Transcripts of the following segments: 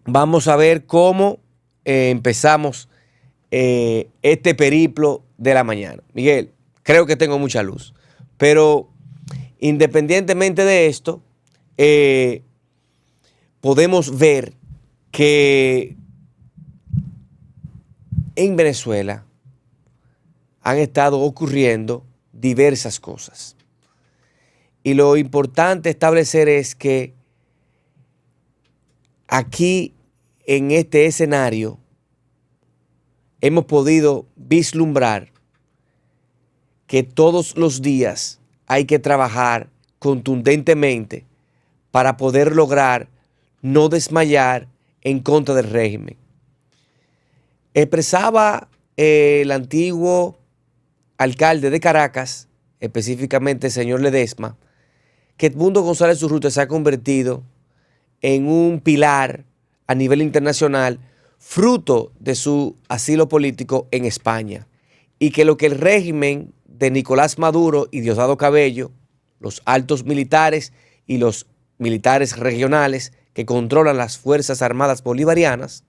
vamos a ver cómo empezamos este periplo de la mañana. Miguel, creo que tengo mucha luz, pero independientemente de esto, podemos ver que en Venezuela han estado ocurriendo diversas cosas. Y lo importante establecer es que aquí, en este escenario, hemos podido vislumbrar que todos los días hay que trabajar contundentemente para poder lograr no desmayar en contra del régimen. Expresaba el antiguo alcalde de Caracas, específicamente el señor Ledesma, que Edmundo González Urrutia se ha convertido en un pilar a nivel internacional fruto de su asilo político en España, y que lo que el régimen de Nicolás Maduro y Diosdado Cabello, los altos militares y los militares regionales que controlan las Fuerzas Armadas Bolivarianas,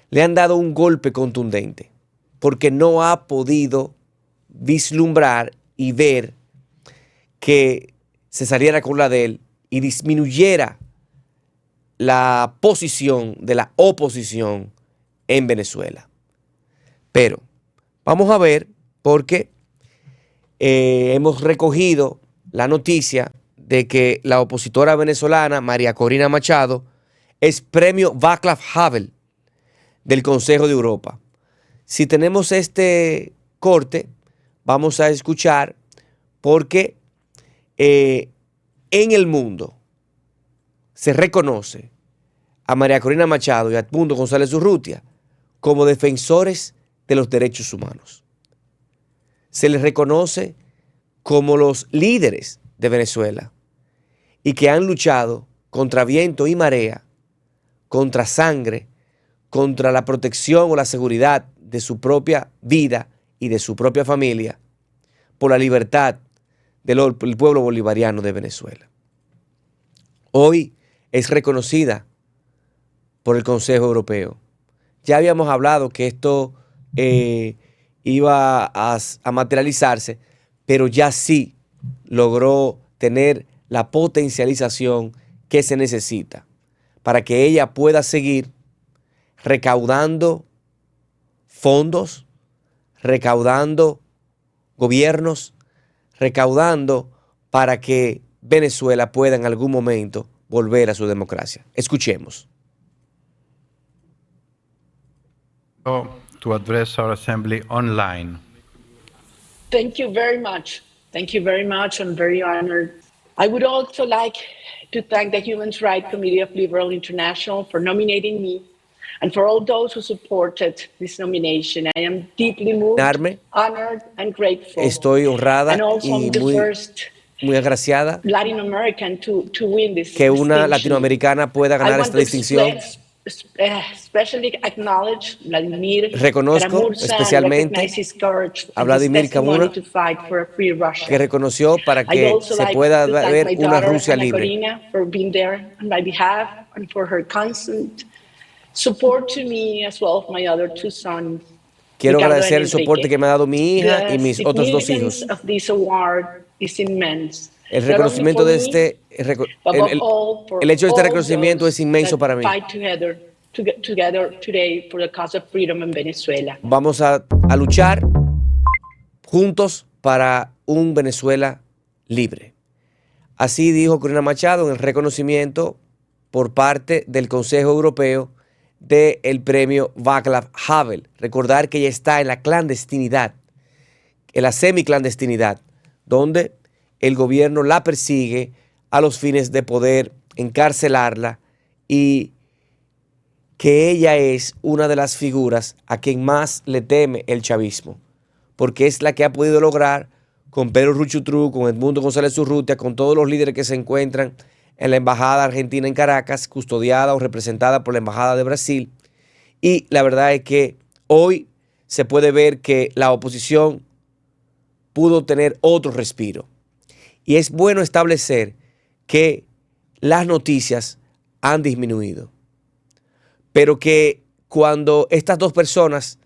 le han dado un golpe contundente, porque no ha podido vislumbrar y ver que se saliera con la de él y disminuyera la posición de la oposición en Venezuela. Pero vamos a ver, porque hemos recogido la noticia de que la opositora venezolana María Corina Machado es premio Václav Havel del Consejo de Europa. Si tenemos este corte, vamos a escuchar, porque en el mundo se reconoce a María Corina Machado y a Edmundo González Urrutia como defensores de los derechos humanos. Se les reconoce como los líderes de Venezuela y que han luchado contra viento y marea, contra sangre, contra la protección o la seguridad de su propia vida y de su propia familia, por la libertad del pueblo bolivariano de Venezuela. Hoy es reconocida por el Consejo Europeo. Ya habíamos hablado que esto iba a materializarse, pero ya sí logró tener la potencialización que se necesita para que ella pueda seguir recaudando fondos, recaudando gobiernos, recaudando para que Venezuela pueda en algún momento volver a su democracia. Escuchemos. To address our assembly online. Thank you very much. Thank you very much. I'm very honored. I would also like to thank the Human Rights Committee of Liberal International for nominating me and for all those who supported this nomination. I am deeply moved, honored and grateful. Estoy honrada and also y I'm the first muy agraciada Latin American to win this que una distinction. latinoamericana pueda ganar esta distinción. Especially acknowledge Vladimir Reconozco especialmente a Vladimir Kamura, que reconoció para que se pueda ver una Rusia libre. For being there on my behalf and for her constant support to me as well as my other two sons. Quiero agradecer el soporte que me ha dado mi hija y mis otros dos hijos. El reconocimiento de este, el hecho de este reconocimiento es inmenso para mí. Vamos a luchar juntos para un Venezuela libre. Así dijo Corina Machado en el reconocimiento por parte del Consejo Europeo del premio Václav Havel. Recordar que ella está en la clandestinidad, en la semiclandestinidad, donde el gobierno la persigue a los fines de poder encarcelarla, y que ella es una de las figuras a quien más le teme el chavismo, porque es la que ha podido lograr con Pedro Ruchutru, con Edmundo González Urrutia, con todos los líderes que se encuentran en la Embajada Argentina en Caracas, custodiada o representada por la Embajada de Brasil. Y la verdad es que hoy se puede ver que la oposición pudo tener otro respiro. Y es bueno establecer que las noticias han disminuido. Pero que cuando estas dos personas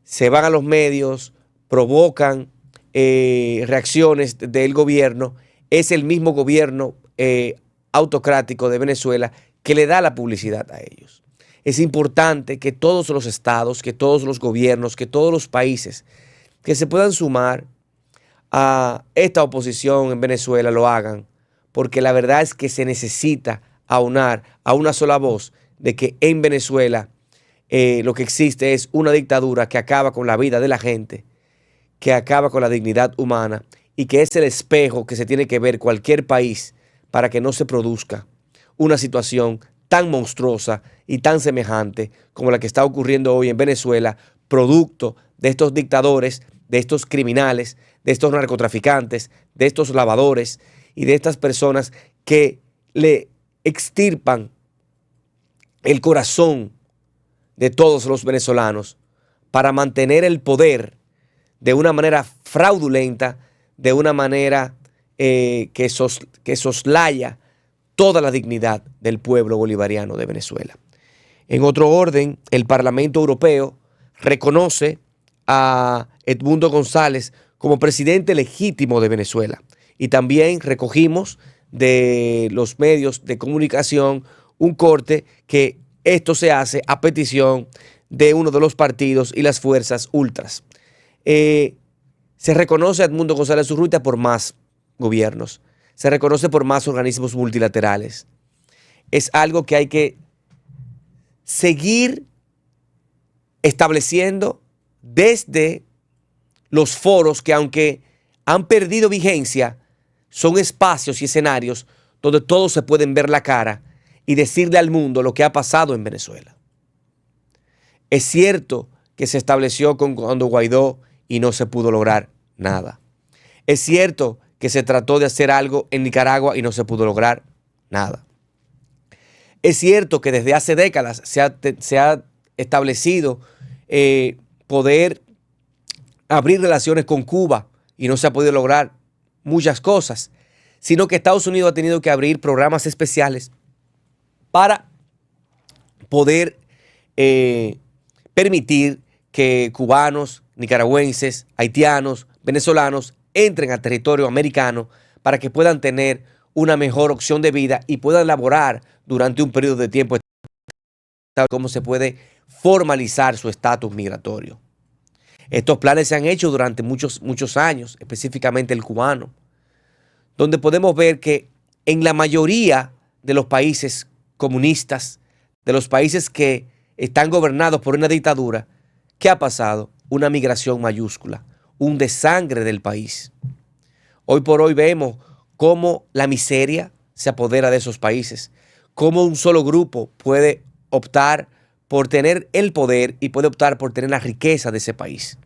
se van a los medios, provocan reacciones del gobierno, es el mismo gobierno autocrático de Venezuela que le da la publicidad a ellos. Es importante que todos los estados, que todos los gobiernos, que todos los países que se puedan sumar a esta oposición en Venezuela lo hagan, porque la verdad es que se necesita aunar a una sola voz de que en Venezuela lo que existe es una dictadura que acaba con la vida de la gente, que acaba con la dignidad humana y que es el espejo que se tiene que ver cualquier país para que no se produzca una situación tan monstruosa y tan semejante como la que está ocurriendo hoy en Venezuela, producto de estos dictadores, de estos criminales, de estos narcotraficantes, de estos lavadores y de estas personas que le extirpan el corazón de todos los venezolanos para mantener el poder de una manera fraudulenta, de una manera que soslaya toda la dignidad del pueblo bolivariano de Venezuela. En otro orden, el Parlamento Europeo reconoce a Edmundo González como presidente legítimo de Venezuela. Y también recogimos de los medios de comunicación un corte que esto se hace a petición de uno de los partidos y las fuerzas ultras. Se reconoce a Edmundo González Urrutia por más gobiernos, se reconoce por más organismos multilaterales. Es algo que hay que seguir estableciendo desde los foros que, aunque han perdido vigencia, son espacios y escenarios donde todos se pueden ver la cara y decirle al mundo lo que ha pasado en Venezuela. Es cierto que se estableció con Guaidó y no se pudo lograr nada. Es cierto que se trató de hacer algo en Nicaragua y no se pudo lograr nada. Es cierto que desde hace décadas se ha establecido poder abrir relaciones con Cuba y no se ha podido lograr muchas cosas, sino que Estados Unidos ha tenido que abrir programas especiales para poder permitir que cubanos, nicaragüenses, haitianos, venezolanos entren al territorio americano para que puedan tener una mejor opción de vida y puedan laborar durante un periodo de tiempo cómo se puede formalizar su estatus migratorio. Estos planes se han hecho durante muchos años, específicamente el cubano, donde podemos ver que en la mayoría de los países comunistas, de los países que están gobernados por una dictadura, ¿qué ha pasado? Una migración mayúscula, un desangre del país. Hoy por hoy vemos cómo la miseria se apodera de esos países, cómo un solo grupo puede optar por tener el poder y puede optar por tener la riqueza de ese país.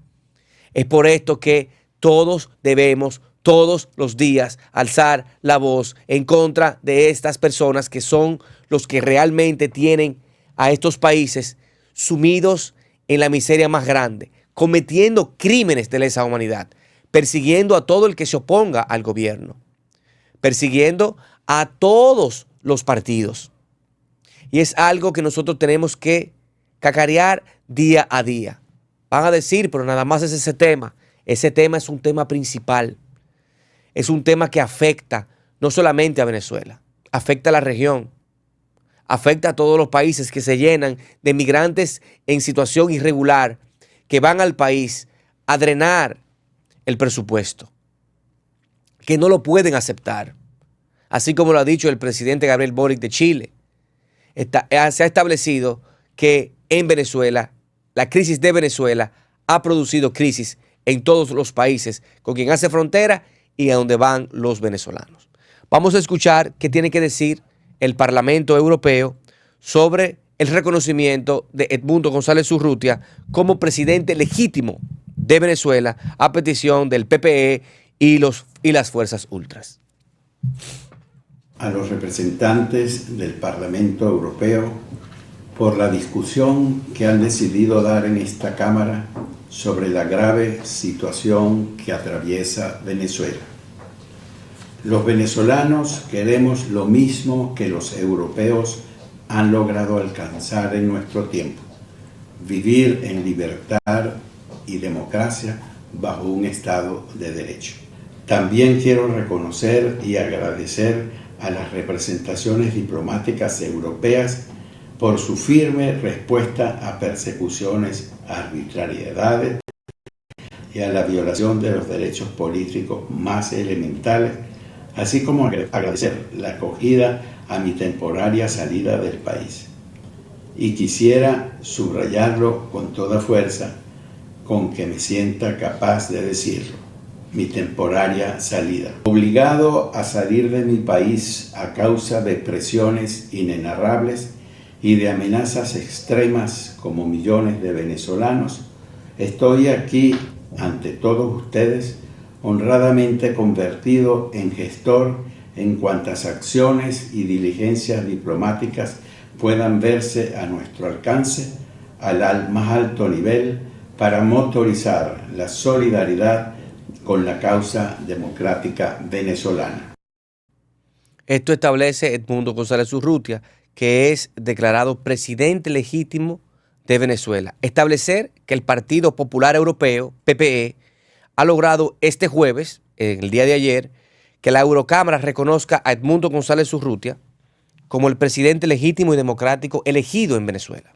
Es por esto que todos debemos, todos los días, alzar la voz en contra de estas personas que son los que realmente tienen a estos países sumidos en la miseria más grande, cometiendo crímenes de lesa humanidad, persiguiendo a todo el que se oponga al gobierno, persiguiendo a todos los partidos. Y es algo que nosotros tenemos que cacarear día a día. Van a decir, pero nada más es ese tema. Ese tema es un tema principal. Es un tema que afecta no solamente a Venezuela, afecta a la región, afecta a todos los países que se llenan de migrantes en situación irregular que van al país a drenar el presupuesto, que no lo pueden aceptar. Así como lo ha dicho el presidente Gabriel Boric de Chile. Se ha establecido que en Venezuela, la crisis de Venezuela ha producido crisis en todos los países con quien hace frontera y a donde van los venezolanos. Vamos a escuchar qué tiene que decir el Parlamento Europeo sobre el reconocimiento de Edmundo González Urrutia como presidente legítimo de Venezuela a petición del PPE y las fuerzas ultras. A los representantes del Parlamento Europeo por la discusión que han decidido dar en esta Cámara sobre la grave situación que atraviesa Venezuela. Los venezolanos queremos lo mismo que los europeos han logrado alcanzar en nuestro tiempo: vivir en libertad y democracia bajo un Estado de Derecho. También quiero reconocer y agradecer a las representaciones diplomáticas europeas por su firme respuesta a persecuciones, arbitrariedades y a la violación de los derechos políticos más elementales, así como agradecer la acogida a mi temporaria salida del país. Y quisiera subrayarlo con toda fuerza, con que me sienta capaz de decirlo: mi temporaria salida. Obligado a salir de mi país a causa de presiones inenarrables y de amenazas extremas como millones de venezolanos, estoy aquí ante todos ustedes, honradamente convertido en gestor en cuantas acciones y diligencias diplomáticas puedan verse a nuestro alcance al más alto nivel para motorizar la solidaridad con la causa democrática venezolana. Esto establece Edmundo González Urrutia, que es declarado presidente legítimo de Venezuela. Establecer que el Partido Popular Europeo, PPE, ha logrado este jueves, en el día de ayer, que la Eurocámara reconozca a Edmundo González Urrutia como el presidente legítimo y democrático elegido en Venezuela,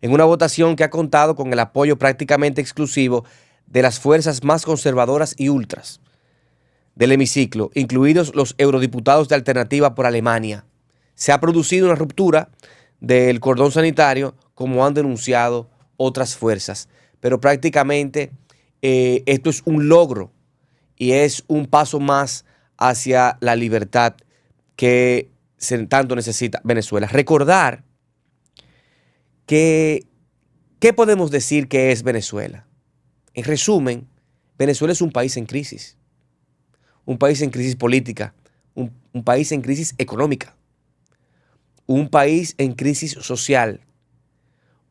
en una votación que ha contado con el apoyo prácticamente exclusivo de las fuerzas más conservadoras y ultras del hemiciclo, incluidos los eurodiputados de Alternativa por Alemania. Se ha producido una ruptura del cordón sanitario, como han denunciado otras fuerzas, pero prácticamente esto es un logro y es un paso más hacia la libertad que tanto necesita Venezuela. Recordar que, ¿qué podemos decir que es Venezuela? En resumen, Venezuela es un país en crisis política, un país en crisis económica, un país en crisis social,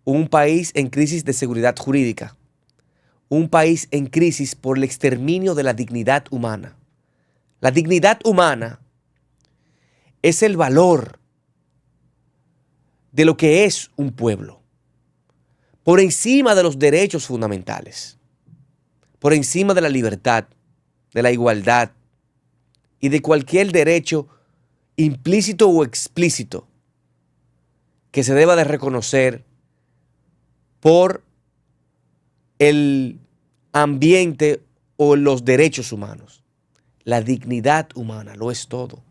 un país en crisis de seguridad jurídica, un país en crisis por el exterminio de la dignidad humana. La dignidad humana es el valor de lo que es un pueblo, por encima de los derechos fundamentales, por encima de la libertad, de la igualdad y de cualquier derecho implícito o explícito que se deba de reconocer por el ambiente o los derechos humanos. La dignidad humana lo es todo.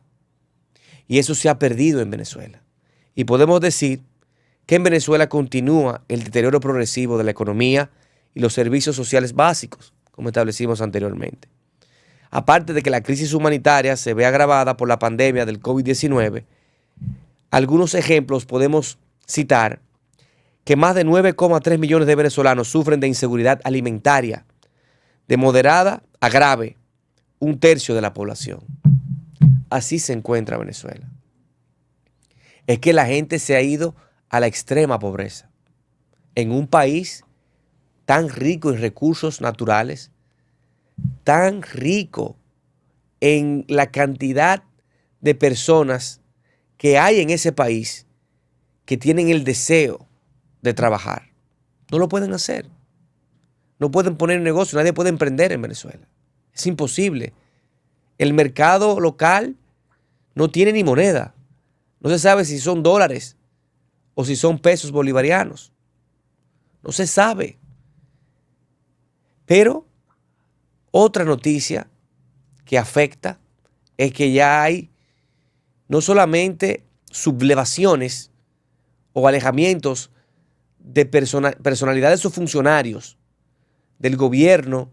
Y eso se ha perdido en Venezuela. Y podemos decir que en Venezuela continúa el deterioro progresivo de la economía y los servicios sociales básicos, como establecimos anteriormente. Aparte de que la crisis humanitaria se ve agravada por la pandemia del COVID-19, algunos ejemplos podemos citar que más de 9,3 millones de venezolanos sufren de inseguridad alimentaria, de moderada a grave, un tercio de la población. Así se encuentra Venezuela. Es que la gente se ha ido a la extrema pobreza. En un país tan rico en recursos naturales, tan rico en la cantidad de personas que hay en ese país que tienen el deseo de trabajar. No lo pueden hacer. No pueden poner un negocio, nadie puede emprender en Venezuela. Es imposible. El mercado local no tiene ni moneda. No se sabe si son dólares o si son pesos bolivarianos. No se sabe. Pero otra noticia que afecta es que ya hay no solamente sublevaciones o alejamientos de personalidades o funcionarios del gobierno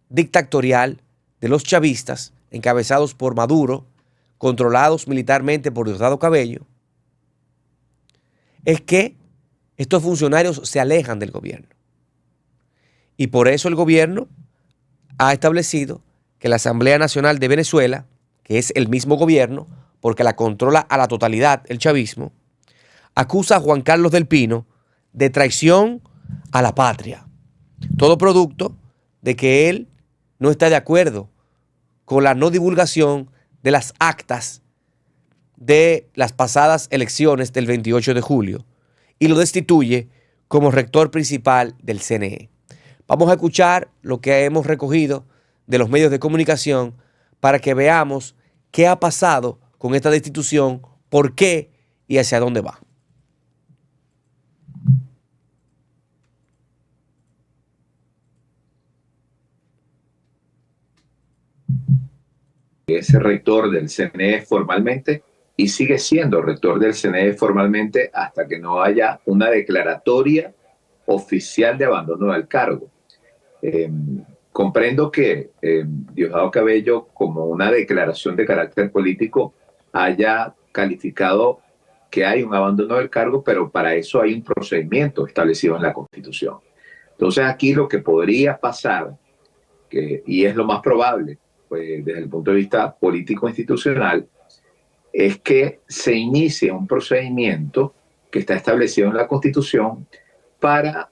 dictatorial de los chavistas, encabezados por Maduro, controlados militarmente por Diosdado Cabello, es que estos funcionarios se alejan del gobierno. Y por eso el gobierno ha establecido que la Asamblea Nacional de Venezuela, que es el mismo gobierno, porque la controla a la totalidad el chavismo, acusa a Juan Carlos del Pino de traición a la patria. Todo producto de que él no está de acuerdo con la no divulgación de las actas de las pasadas elecciones del 28 de julio y lo destituye como rector principal del CNE. Vamos a escuchar lo que hemos recogido de los medios de comunicación para que veamos qué ha pasado con esta destitución, por qué y hacia dónde va. Es rector del CNE formalmente y sigue siendo rector del CNE formalmente hasta que no haya una declaratoria oficial de abandono del cargo. Comprendo que Diosdado Cabello, como una declaración de carácter político, haya calificado que hay un abandono del cargo, pero para eso hay un procedimiento establecido en la Constitución. Entonces aquí lo que podría pasar, y es lo más probable, pues, desde el punto de vista político-institucional, es que se inicie un procedimiento que está establecido en la Constitución para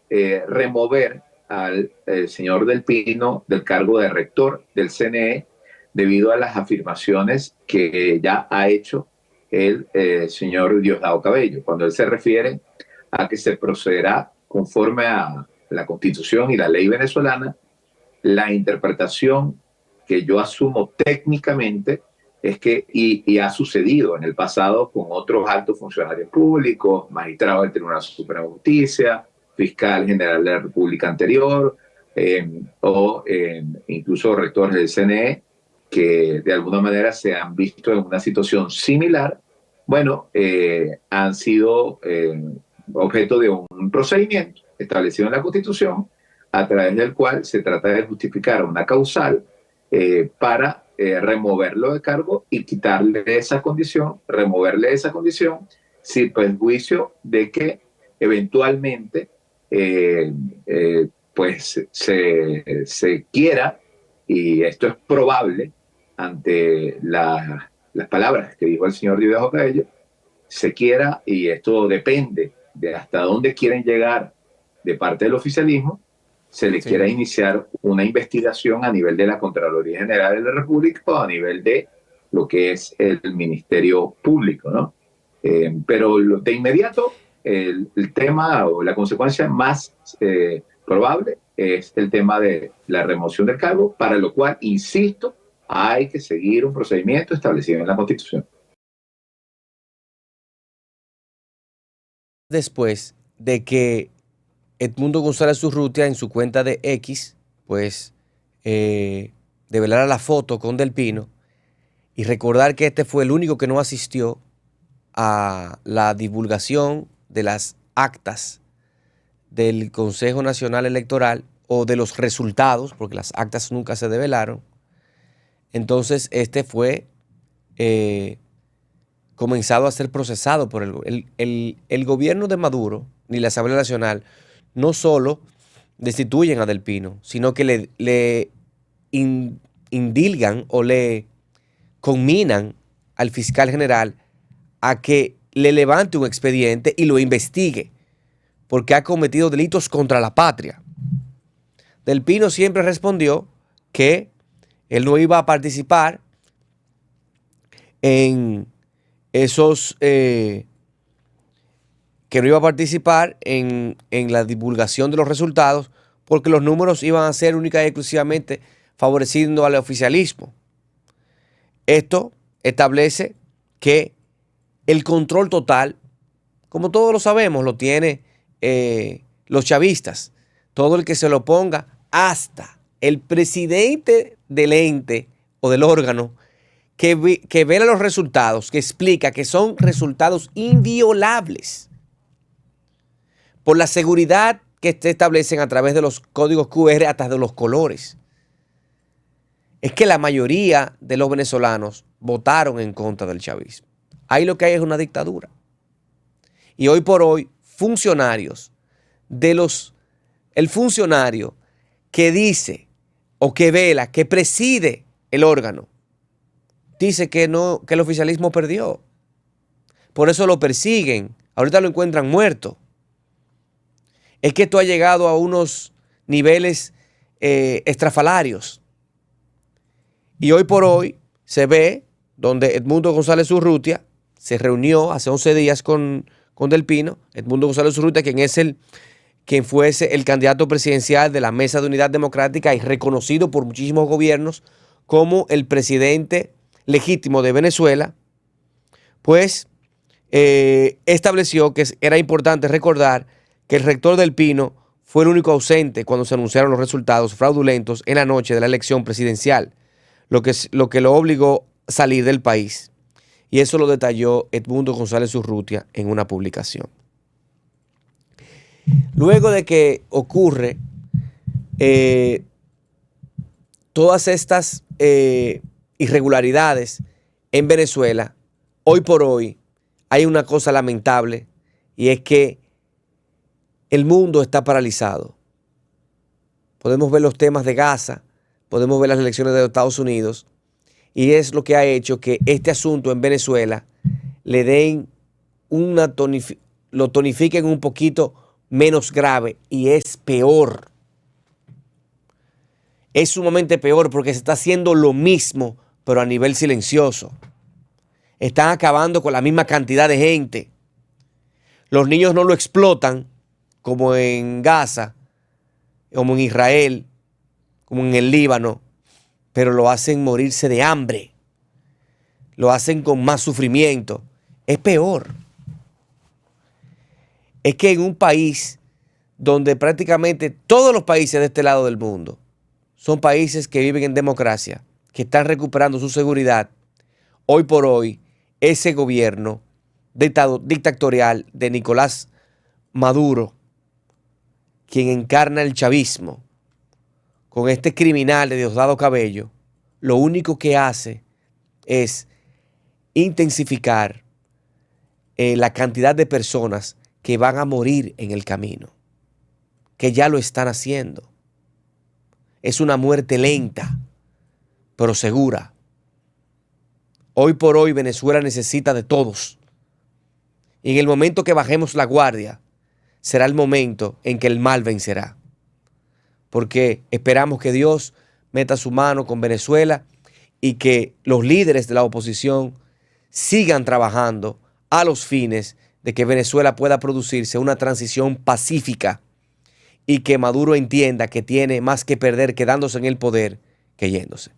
remover al señor Del Pino del cargo de rector del CNE debido a las afirmaciones que ya ha hecho el señor Diosdado Cabello, cuando él se refiere a que se procederá conforme a la Constitución y la ley venezolana. La interpretación que yo asumo técnicamente es que, y ha sucedido en el pasado con otros altos funcionarios públicos, magistrados del Tribunal Supremo de Justicia, fiscal general de la República anterior, incluso rectores del CNE, que de alguna manera se han visto en una situación similar, bueno, han sido objeto de un procedimiento establecido en la Constitución, a través del cual se trata de justificar una causal para removerlo de cargo y quitarle esa condición, removerle esa condición, sin perjuicio de que eventualmente pues se quiera, y esto es probable ante las palabras que dijo el señor Diosdado Cabello, se quiera, y esto depende de hasta dónde quieren llegar de parte del oficialismo, se le quiera iniciar una investigación a nivel de la Contraloría General de la República o a nivel de lo que es el Ministerio Público, ¿no? Pero de inmediato el tema o la consecuencia más probable es el tema de la remoción del cargo, para lo cual, insisto, hay que seguir un procedimiento establecido en la Constitución. Después de que Edmundo González Urrutia en su cuenta de X, pues develara la foto con Del Pino y recordar que este fue el único que no asistió a la divulgación de las actas del Consejo Nacional Electoral o de los resultados, porque las actas nunca se develaron. Entonces este fue comenzado a ser procesado por el gobierno de Maduro, ni la Asamblea Nacional, no solo destituyen a Del Pino, sino que le indilgan o le conminan al fiscal general a que le levante un expediente y lo investigue, porque ha cometido delitos contra la patria. Del Pino siempre respondió que él no iba a participar en esos... que no iba a participar en la divulgación de los resultados porque los números iban a ser única y exclusivamente favoreciendo al oficialismo. Esto establece que el control total, como todos lo sabemos, lo tiene los chavistas. Todo el que se lo ponga, hasta el presidente del ente o del órgano que vela los resultados, que explica que son resultados inviolables por la seguridad que se establecen a través de los códigos QR, hasta de los colores. Es que la mayoría de los venezolanos votaron en contra del chavismo. Ahí lo que hay es una dictadura. Y hoy por hoy, funcionarios el funcionario que dice o que vela, que preside el órgano, dice que no, que el oficialismo perdió. Por eso lo persiguen. Ahorita lo encuentran muerto. Es que esto ha llegado a unos niveles estrafalarios. Y hoy por hoy se ve donde Edmundo González Urrutia se reunió hace 11 días con Del Pino. Edmundo González Urrutia, quien fuese el candidato presidencial de la Mesa de Unidad Democrática y reconocido por muchísimos gobiernos como el presidente legítimo de Venezuela, pues estableció que era importante recordar que el rector Del Pino fue el único ausente cuando se anunciaron los resultados fraudulentos en la noche de la elección presidencial, lo que lo obligó a salir del país. Y eso lo detalló Edmundo González Urrutia en una publicación. Luego de que ocurre todas estas irregularidades en Venezuela, hoy por hoy hay una cosa lamentable, y es que el mundo está paralizado. Podemos ver los temas de Gaza, podemos ver las elecciones de Estados Unidos, y es lo que ha hecho que este asunto en Venezuela le den lo tonifiquen un poquito menos grave, y es peor. Es sumamente peor porque se está haciendo lo mismo, pero a nivel silencioso. Están acabando con la misma cantidad de gente. Los niños no lo explotan como en Gaza, como en Israel, como en el Líbano, pero lo hacen morirse de hambre. Lo hacen con más sufrimiento. Es peor. Es que en un país donde prácticamente todos los países de este lado del mundo son países que viven en democracia, que están recuperando su seguridad, hoy por hoy ese gobierno dictatorial de Nicolás Maduro, quien encarna el chavismo, con este criminal de Diosdado Cabello, lo único que hace es intensificar la cantidad de personas que van a morir en el camino, que ya lo están haciendo. Es una muerte lenta, pero segura. Hoy por hoy Venezuela necesita de todos. Y en el momento que bajemos la guardia, será el momento en que el mal vencerá. Porque esperamos que Dios meta su mano con Venezuela y que los líderes de la oposición sigan trabajando a los fines de que Venezuela pueda producirse una transición pacífica y que Maduro entienda que tiene más que perder quedándose en el poder que yéndose.